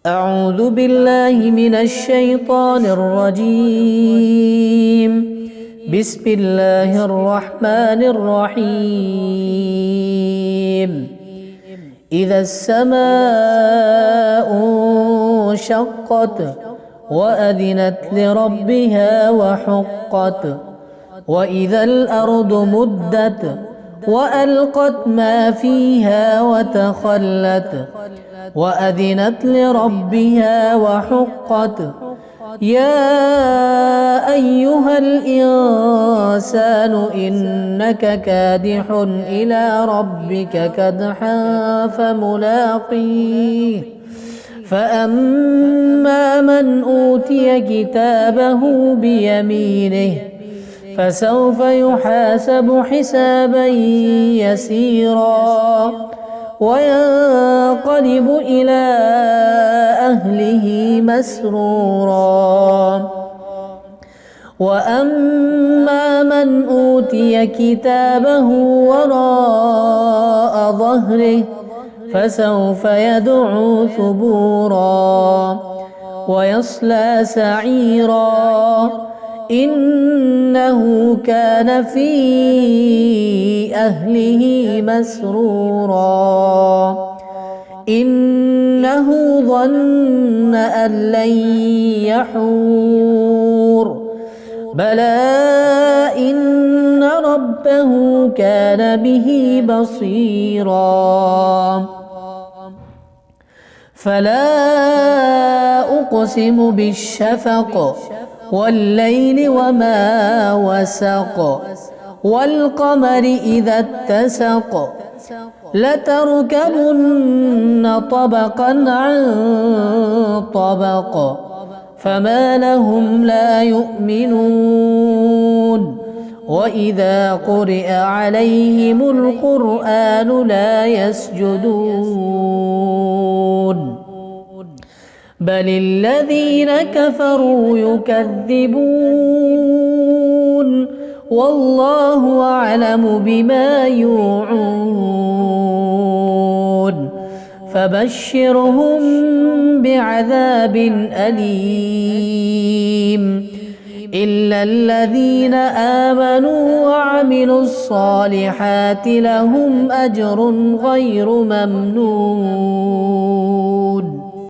أعوذ بالله من الشيطان الرجيم. بسم الله الرحمن الرحيم. إذا السماء انشقت وأذنت لربها وحقت وإذا الأرض مدت وألقت ما فيها وتخلت وأذنت لربها وحقت. يا أيها الإنسان إنك كادح إلى ربك كدحا فملاقيه. فأما من أوتي كتابه بيمينه فسوف يحاسب حسابا يسيرا وينقلب إلى أهله مسرورا. وأما من أوتي كتابه وراء ظهره فسوف يدعو ثبورا ويصلى سعيرا إنه كان في أهله مسرورا. إنه ظن أن لن يحور بلى إن ربه كان به بصيرا. فلا أقسم بالشفق والليل وما وسق والقمر إذا اتسق لتركبن طبقا عن طبق فما لهم لا يؤمنون. وإذا قرئ عليهم القرآن لا يسجدون بل الذين كفروا يكذبون والله أعلم بما يوعون. فبشرهم بعذاب أليم إلا الذين آمنوا وعملوا الصالحات لهم أجر غير ممنون.